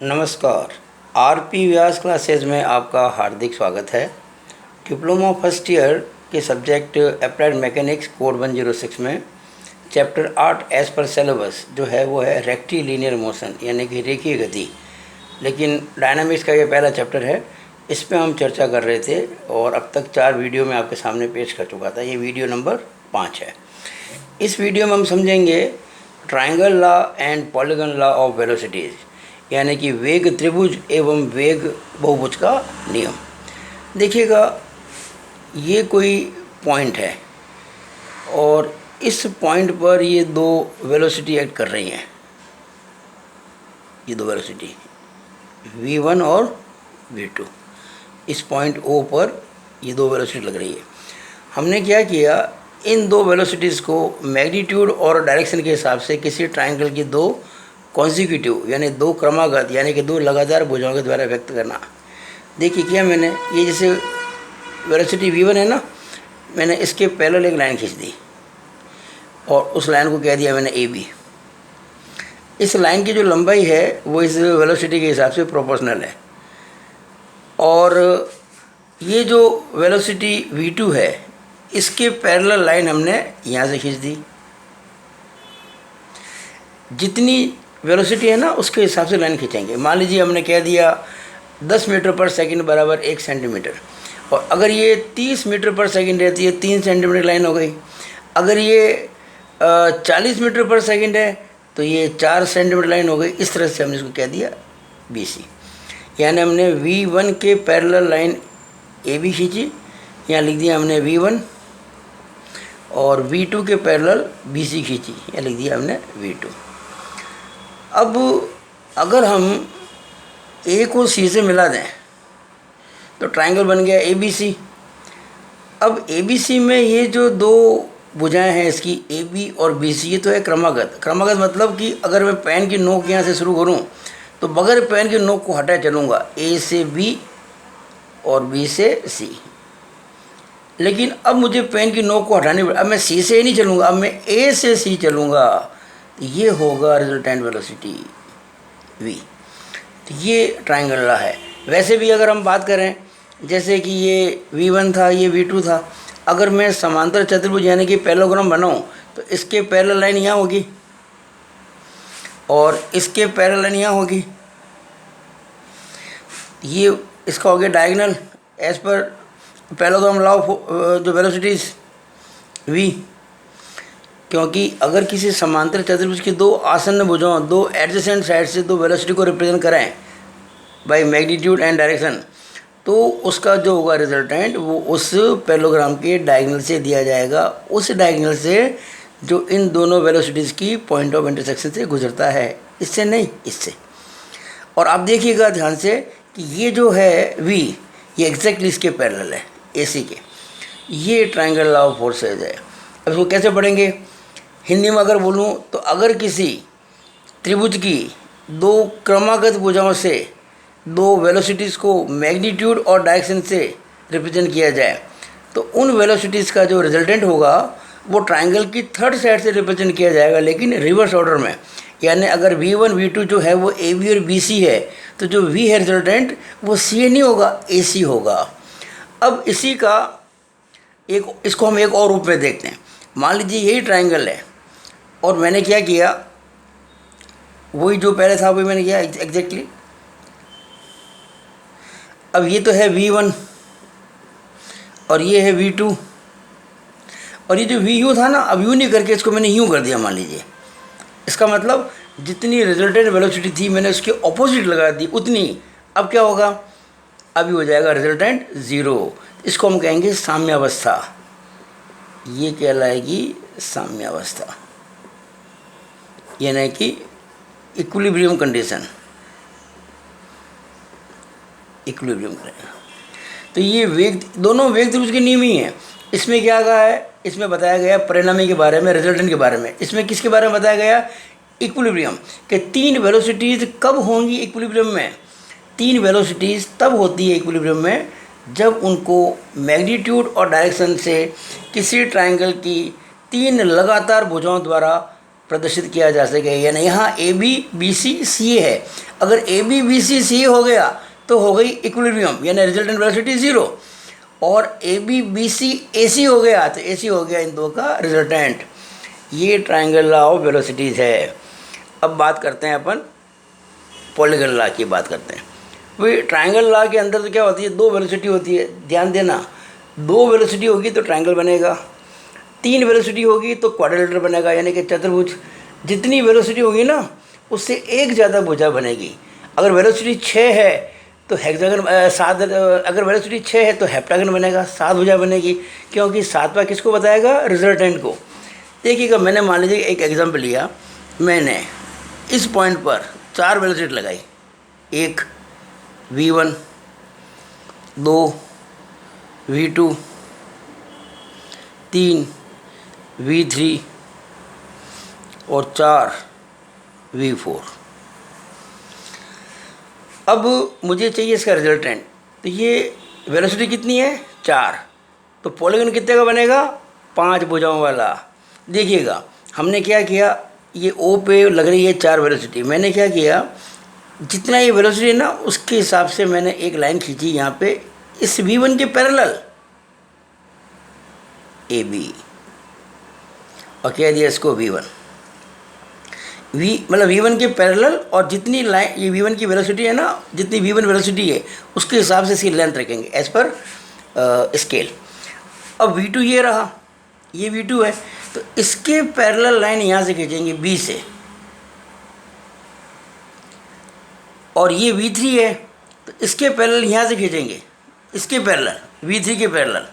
नमस्कार। आरपी व्यास क्लासेज में आपका हार्दिक स्वागत है। डिप्लोमा फर्स्ट ईयर के सब्जेक्ट अप्लाइड मैकेनिक्स कोड 106 में चैप्टर 8 एज पर सिलेबस जो है वो है रेक्टिलिनियर मोशन यानी कि रेखीय गति। लेकिन डायनामिक्स का ये पहला चैप्टर है, इस पे हम चर्चा कर रहे थे और अब तक 4 वीडियो में आपके सामने पेश कर चुका था। ये वीडियो नंबर 5 है। इस वीडियो में हम समझेंगे triangle law and polygon law of velocities यानी कि वेग त्रिभुज एवं वेग बहुभुज का नियम। देखिएगा, ये कोई पॉइंट है और इस पॉइंट पर ये दो वेलोसिटी एक्ट कर रही हैं। ये दो वेलोसिटी v1 और v2, इस पॉइंट O पर ये दो वेलोसिटी लग रही है। हमने क्या किया, इन दो वेलोसिटीज़ को मैग्नीट्यूड और डायरेक्शन के हिसाब से किसी ट्रायंगल की दो कॉन्जिक्यूटिव यानी दो क्रमागत यानी कि दो लगातार भुजाओं के द्वारा व्यक्त करना। देखिए क्या मैंने, ये जैसे वेलोसिटी v1 है ना, मैंने इसके पैरेलल एक लाइन खींच दी और उस लाइन को कह दिया मैंने AB। इस लाइन की जो लंबाई है वो इस वेलोसिटी के हिसाब से प्रोपोर्शनल है और ये जो वेलोसिटी v2 है इसके पैरेलल लाइन हमने यहाँ से खींच दी। जितनी वेलोसिटी है ना उसके हिसाब से लाइन खींचेंगे। मान लीजिए हमने कह दिया 10 मीटर पर सेकंड बराबर 1 सेंटीमीटर, और अगर ये 30 मीटर पर सेकंड है तो ये 3 सेंटीमीटर लाइन हो गई। अगर ये 40 मीटर पर सेकंड है तो ये 4 सेंटीमीटर लाइन हो गई। इस तरह से हमने इसको कह दिया BC, यानी हमने V1 के पैरेलल लाइन AB खींची, यहाँ लिख दिया हमने V1, और V2 के पैरेलल BC खींची, यहाँ लिख दिया हमने V2। अब अगर हम A को C से मिला दें तो ट्रायंगल बन गया ABC। अब ABC में ये जो दो भुजाएं हैं इसकी AB और BC, ये तो है क्रमागत। क्रमागत मतलब कि अगर मैं पेन की नोक यहाँ से शुरू करूँ तो बगैर पेन की नोक को हटाए चलूँगा A से B और B से C। लेकिन अब मुझे पेन की नोक को हटानी पड़े, अब मैं C से नहीं चलूँगा, अब मैं A से C चलूँगा, तो ये होगा रिजल्टेंट वेलोसिटी V। तो ये ट्रायंगल लॉ है। वैसे भी अगर हम बात करें, जैसे कि ये V1 था, ये V2 था, अगर मैं समांतर चतुर्भुज यानी कि पैरेललोग्राम बनाऊं तो इसके पैरेलल लाइन यहाँ होगी और इसके पैरेलल लाइन यहाँ होगी। ये इसका हो गया diagonal as per parallelogram law of जो वेलोसिटीज V। क्योंकि अगर किसी समांतर चतुर्भुज की दो आसन्न भुजाओं, दो एडजेसेंट साइड से दो वेलोसिटी को रिप्रेजेंट कराएं बाय मैग्नीट्यूड एंड डायरेक्शन, तो उसका जो होगा रिजल्टेंट वो उस पैरेललोग्राम के डायगोनल से दिया जाएगा, उस डायगोनल से जो इन दोनों वेलोसिटीज़ की पॉइंट ऑफ इंटरसेक्शन से गुजरता है, इससे नहीं, इससे। और आप देखिएगा ध्यान से कि ये जो है V, ये एग्जैक्टली इसके पैरेलल है AC के। ये ट्रायंगल लॉ ऑफ फोर्सेज है। अब इसको कैसे पढ़ेंगे? हिंदी में अगर बोलूँ तो अगर किसी त्रिभुज की दो क्रमागत भुजाओं से दो वेलोसिटीज़ को मैग्नीट्यूड और डायरेक्शन से रिप्रेजेंट किया जाए तो उन वेलोसिटीज़ का जो रिजल्टेंट होगा वो ट्रायंगल की थर्ड साइड से रिप्रेजेंट किया जाएगा, लेकिन रिवर्स ऑर्डर में। यानी अगर V1 V2 जो है वो AB और BC है तो जो V है रिजल्टेंट वो CA नहीं होगा, AC होगा। अब इसी का इसको हम एक और रूप में देखते हैं। मान लीजिए यही ट्रायंगल है और मैंने क्या किया, वही जो पहले था वही मैंने किया एग्जैक्टली। अब ये तो है V1 और ये है V2, और ये जो VU था ना, अब यूँ नहीं करके इसको मैंने यूँ कर दिया मान लीजिए। इसका मतलब जितनी रिजल्टेंट वेलोसिटी थी मैंने उसके ऑपोजिट लगा दी उतनी। अब क्या होगा, अभी हो जाएगा रिजल्टेंट 0। इसको हम कहेंगे साम्यावस्था। ये कहलाएगी साम्यावस्था, यानी कि इक्विलिब्रियम कंडीशन, इक्विलिब्रियम करेगा। तो ये वेग, दोनों वेग त्रिभुज के नियम ही हैं। इसमें क्या कहा है, इसमें बताया गया परिणामी के बारे में, रिजल्टेंट के बारे में। इसमें किसके बारे में बताया गया, इक्विलिब्रियम के 3 वेलोसिटीज़ कब होंगी इक्विलिब्रियम में। 3 वेलोसिटीज़ तब होती है इक्विलिब्रियम में जब उनको मैग्नीट्यूड और डायरेक्शन से किसी ट्रायंगल की 3 लगातार भुजाओं द्वारा प्रदर्शित किया जा सके। यानी यहाँ ए बी बी सी सी ए है, अगर ए बी बी सी सी ए हो गया तो हो गई इक्विलिब्रियम, यानी रिजल्टेंट वेलोसिटी ज़ीरो। और ए बी बी सी ए सी हो गया तो ए सी हो गया इन दो का रिजल्टेंट। ये ट्रायंगल लॉ ऑफ वेलोसिटीज़ है। अब बात करते हैं अपन पॉलीगन लॉ की बात करते हैं। वही ट्रायंगल लॉ के अंदर तो क्या होती है, दो वेलोसिटी होती है, ध्यान देना। दो वेलोसिटी होगी तो ट्रायंगल बनेगा, तीन वेलोसिटी होगी तो क्वाड्रिलेटरल बनेगा, यानी कि चतुर्भुज। जितनी वेलोसिटी होगी ना उससे एक ज़्यादा भुजा बनेगी। अगर वेलोसिटी 6 है तो हेक्सागन, सात, अगर वेलोसिटी 6 है तो हेप्टागन बनेगा, 7 भुजा बनेगी, क्योंकि 7वां किसको बताएगा, रिजल्टेंट को। देखिएगा, मैंने मान लीजिए एक एग्जाम्पल लिया, मैंने इस पॉइंट पर 4 वेलोसिटी लगाई, 1 v1, 2 v2, 3 v3 और 4 v4। अब मुझे चाहिए इसका रिजल्टेंट। तो ये वेलोसिटी कितनी है, 4, तो पॉलीगन कितने का बनेगा, 5 भुजाओं वाला। देखिएगा हमने क्या किया, ये ओ पे लग रही है 4 वेलोसिटी, मैंने क्या किया, जितना ये वेलोसिटी है ना उसके हिसाब से मैंने एक लाइन खींची यहाँ पे इस v1 के पैरेलल ए बी, और कह दिया इसको v1, मतलब v1 के पैरेलल, और जितनी लाइन ये v1 की वेलोसिटी है ना, जितनी v1 वेलोसिटी है उसके हिसाब से इसकी लेंथ रखेंगे एज पर स्केल। अब v2 ये रहा, ये v2 है, तो इसके पैरेलल लाइन यहाँ से खींचेंगे b से, और ये v3 है तो इसके पैरेलल यहाँ से खींचेंगे, इसके पैरेलल, v3 के पैरेलल,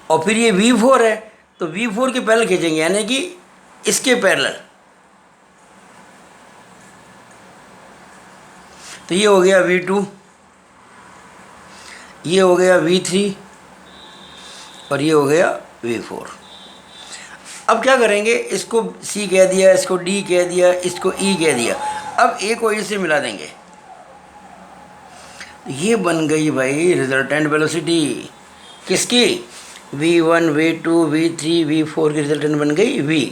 और फिर ये v4 है तो v4 के पैरेलल खींचेंगे, यानी कि इसके पैरेलल। तो ये हो गया v2, ये हो गया v3 और ये हो गया v4। अब क्या करेंगे, इसको c कह दिया, इसको d कह दिया, इसको e कह दिया। अब a को e से मिला देंगे, ये बन गई भाई रिजल्टेंट वेलोसिटी किसकी, v1, v2, v3, v4 की रिजल्टेंट बन गई v।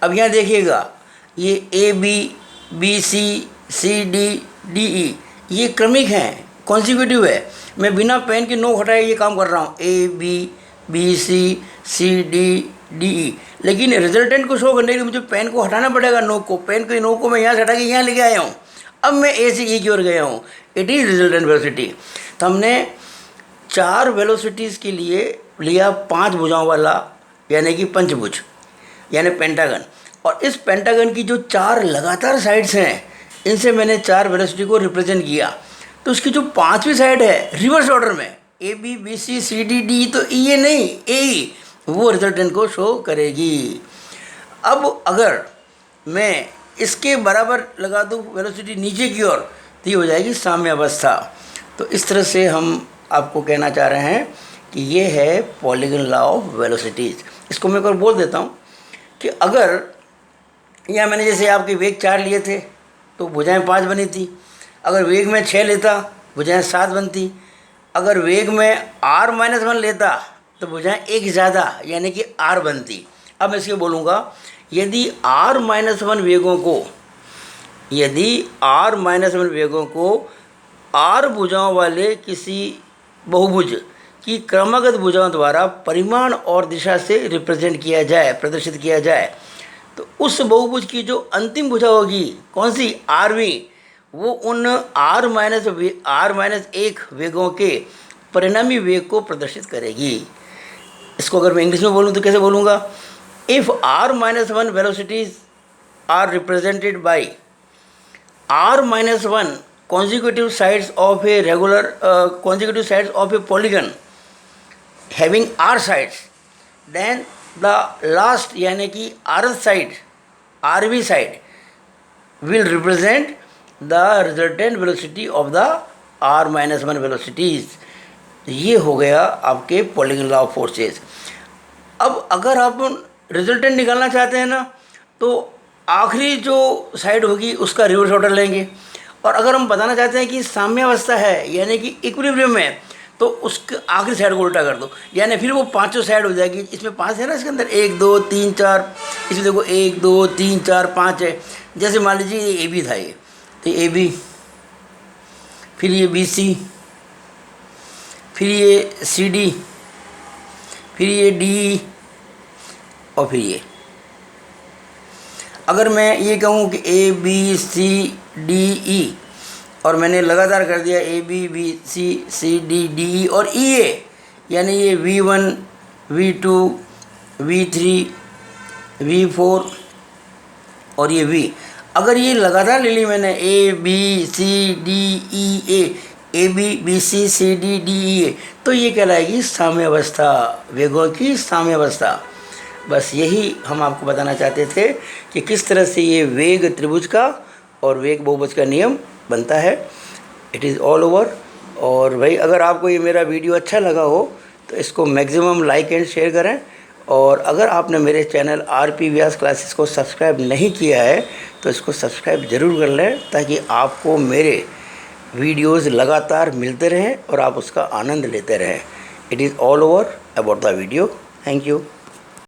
अब यहाँ देखिएगा, ये A B B C C D D E ये क्रमिक हैं, कॉन्सिक्यूटिव है। मैं बिना पेन के नोक हटाए ये काम कर रहा हूँ, A B B C D D E, लेकिन रिजल्टेंट को शो करने के लिए मुझे पेन को हटाना पड़ेगा, नोक को, पेन को, नोक को मैं यहाँ से हटा के यहाँ लेके आया हूँ। अब मैं ए से ई की ओर गया हूँ, इट इज़ रिजल्टेंट वेलोसिटी। तो हमने 4 वेलोसिटीज़ के लिए लिया 5 भुजाओं वाला, यानी कि पंचभुज, यानी पेंटागन। और इस पेंटागन की जो 4 लगातार साइड्स हैं, इनसे मैंने 4 वेलोसिटी को रिप्रेजेंट किया। तो उसकी जो 5वीं साइड है रिवर्स ऑर्डर में, A B B C C D D, तो ये नहीं, ए, वो रिजल्टेंट को शो करेगी। अब अगर मैं इसके बराबर लगा दूँ वेलोसिटी नीचे की ओर, तो ये हो जाएगी साम्यावस्था। तो इस तरह से हम आपको कहना चाह रहे हैं कि ये है पॉलीगन लॉ ऑफ वेलोसिटीज़। इसको मैं एक और बोल देता हूँ कि अगर यहाँ मैंने जैसे आपके वेग 4 लिए थे तो भुजाएं 5 बनी थी, अगर वेग में 6 लेता भुजाएं 7 बनती, अगर वेग में r-1 लेता तो भुजाएं 1 ज़्यादा यानी कि r बनती। अब मैं इसके बोलूँगा, यदि r-1 वेगों को, यदि r-1 वेगों को r भुजाओं वाले किसी बहुभुज की क्रमागत भुजाओं द्वारा परिमाण और दिशा से रिप्रेजेंट किया जाए, प्रदर्शित किया जाए, तो उस बहुभुज की जो अंतिम भुजा होगी कौन सी, आरवी, वो उन r-1 वेगों के परिणामी वेग को प्रदर्शित करेगी। इसको अगर मैं इंग्लिश में बोलूँ तो कैसे बोलूँगा, if r-1 velocities are represented by r-1 consecutive sides of a regular consecutive sides of a polygon having r sides, then the last यानी कि rth side, rv side will represent the resultant velocity of the r-1 velocities। ये हो गया आपके polygon law of forces. अब अगर आप resultant निकालना चाहते हैं ना, तो आखिरी जो साइड होगी उसका रिवर्स ऑर्डर लेंगे, और अगर हम बताना चाहते हैं कि साम्यावस्था है यानी कि इक्विलिब्रियम है, तो उसके आखिरी साइड को उल्टा कर दो, यानी फिर वो पांचों साइड हो जाएगी। इसमें 5 है ना इसके अंदर, 1 2 3 4, इसमें देखो 1 2 3 4 5 है। जैसे मान लीजिए ये AB था, ये तो AB, फिर ये BC, फिर ये CD, फिर ये DE और फिर ये। अगर मैं ये कहूँ कि ABCDE और मैंने लगातार कर दिया ABBCCDDE और EA, यानी ये V1 V2 V3 V4 और ये V, अगर ये लगातार ले ली मैंने ABCDEA ABBCCDDEA, तो ये कहलाएगी साम्यावस्था, वेगों की साम्यावस्था। बस यही हम आपको बताना चाहते थे कि किस तरह से ये वेग त्रिभुज का और वेग बहुभुज का नियम बनता है। It is all over. और भाई अगर आपको ये मेरा वीडियो अच्छा लगा हो तो इसको मैक्सिमम लाइक एंड शेयर करें। और अगर आपने मेरे चैनल RP व्यास क्लासेस को सब्सक्राइब नहीं किया है तो इसको सब्सक्राइब ज़रूर कर लें, ताकि आपको मेरे वीडियोस लगातार मिलते रहें और आप उसका आनंद लेते रहें। It is all over about the video. Thank you.